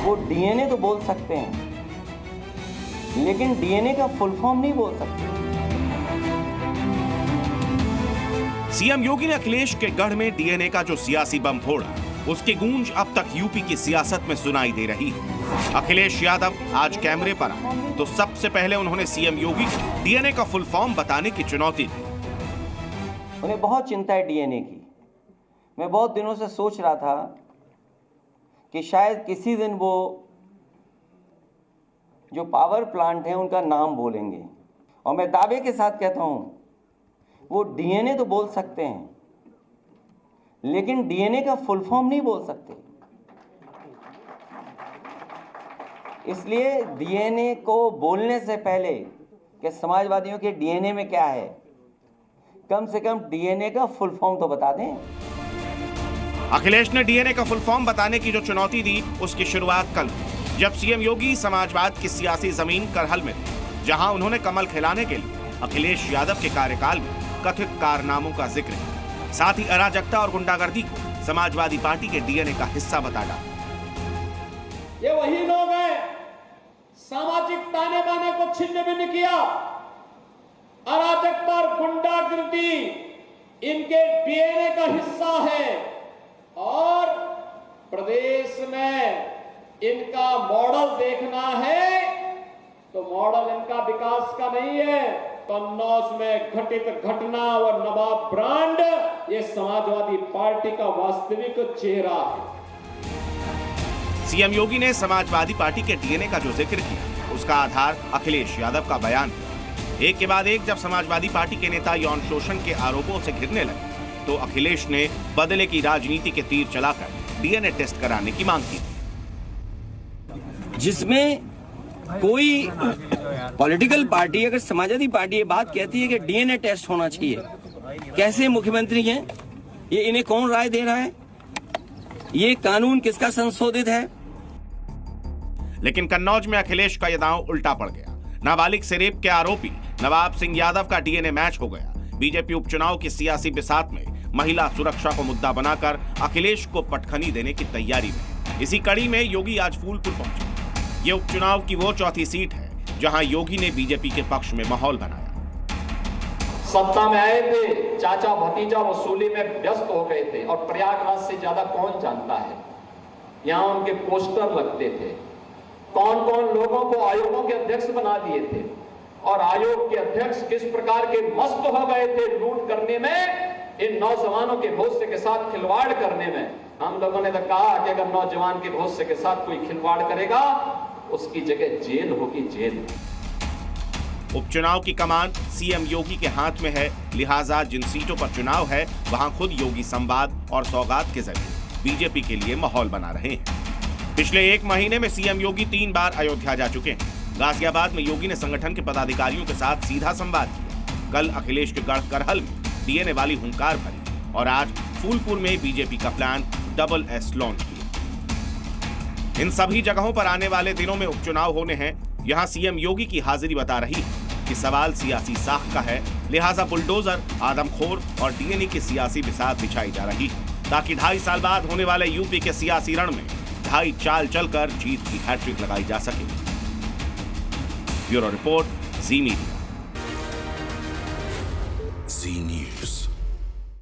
वो डीएनए तो बोल सकते हैं, लेकिन डीएनए का फुल फॉर्म नहीं बोल सकते। सीएम योगी ने अखिलेश के गढ़ में डीएनए का जो सियासी बम फोड़ा, उसकी गूंज अब तक यूपी की सियासत में सुनाई दे रही है। अखिलेश यादव आज कैमरे पर आए तो सबसे पहले उन्होंने सीएम योगी को डीएनए का फुल फॉर्म बताने की चुनौती दी। उन्हें बहुत चिंता है डीएनए की। मैं बहुत दिनों से सोच रहा था कि शायद किसी दिन वो जो पावर प्लांट है उनका नाम बोलेंगे, और मैं दावे के साथ कहता हूं वो डीएनए तो बोल सकते हैं, लेकिन डीएनए का फुल फॉर्म नहीं बोल सकते। इसलिए डीएनए को बोलने से पहले कि समाजवादियों के डीएनए में क्या है, कम से कम डीएनए का फुल फॉर्म तो बता दें। अखिलेश ने डीएनए का फुल फॉर्म बताने की जो चुनौती दी, उसकी शुरुआत कल जब सीएम योगी समाजवाद की सियासी जमीन करहल में थे, जहां उन्होंने कमल खिलाने के लिए अखिलेश यादव के कार्यकाल में कथित कारनामों का जिक्र किया, साथ ही अराजकता और गुंडागर्दी को समाजवादी पार्टी के डीएनए का हिस्सा बता डाला। ये वही लोग हैं, सामाजिक ताने बाने को छिन्न भिन्न किया, अराजकता और गुंडागर्दी इनके डीएनए का हिस्सा है, और प्रदेश में इनका मॉडल देखना है तो मॉडल इनका विकास का नहीं है। कन्नौज में घटित घटना और नवाब ब्रांड ये समाजवादी पार्टी का वास्तविक चेहरा है। सीएम योगी ने समाजवादी पार्टी के डीएनए का जो जिक्र किया, उसका आधार अखिलेश यादव का बयान है। एक के बाद एक जब समाजवादी पार्टी के नेता यौन शोषण के आरोपों से घिरने लगे, तो अखिलेश ने बदले की राजनीति के तीर चलाकर डीएनए टेस्ट कराने की मांग की, जिसमें कोई पॉलिटिकल पार्टी, अगर समाजवादी पार्टी ये बात कहती है कि डीएनए टेस्ट होना चाहिए, कैसे मुख्यमंत्री हैं ये, इन्हें कौन राय दे रहा है, ये कानून किसका संशोधित है? लेकिन कन्नौज में अखिलेश का यह दांव उल्टा पड़ गया। नाबालिग से रेप के आरोपी नवाब सिंह यादव का डीएनए मैच हो गया। बीजेपी उपचुनाव की सियासी बिसात में महिला सुरक्षा को मुद्दा बनाकर अखिलेश को पटखनी देने की तैयारी में। इसी कड़ी में योगी आज फूलपुर पहुंचे। ये उपचुनाव की वो चौथी सीट है जहां योगी ने बीजेपी के पक्ष में माहौल बनाया। सत्ता में आए थे, चाचा भतीजा वसूली में व्यस्त हो गए थे, और प्रयागराज से ज्यादा कौन जानता है, यहाँ उनके पोस्टर लगते थे, कौन कौन लोगों को आयोगों के अध्यक्ष बना दिए थे, और आयोग के अध्यक्ष किस प्रकार के मस्त हो गए थे लूट करने में, इन नौजवानों के भविष्य के साथ खिलवाड़ करने में। हम लोगों ने तो कहा कि अगर नौजवान के भविष्य के साथ कोई खिलवाड़ करेगा उसकी जगह जेल होगी, जेल। उपचुनाव की कमान सीएम योगी के हाथ में है, लिहाजा जिन सीटों पर चुनाव है वहां खुद योगी संवाद और सौगात के जरिए बीजेपी के लिए माहौल बना रहे हैं। पिछले एक महीने में सीएम योगी 3 बार अयोध्या जा चुके हैं। गाजियाबाद में योगी ने संगठन के पदाधिकारियों के साथ सीधा संवाद किया। कल अखिलेश के गढ़ करहल में डीएनए वाली हुंकार भरी, और आज फूलपुर में बीजेपी का प्लान डबल एस लॉन्च किया। इन सभी जगहों पर आने वाले दिनों में उपचुनाव होने हैं। यहां सीएम योगी की हाजिरी बता रही है कि सवाल सियासी साख का है, लिहाजा बुलडोजर, आदमखोर और डीएनए की सियासी बिसात बिछाई जा रही है, ताकि 2.5 साल बाद होने वाले यूपी के सियासी रण में 2.5 चाल चलकर जीत की हैट्रिक लगाई जा सके। ब्यूरो रिपोर्ट, जी मीडिया। जी न्यूज़।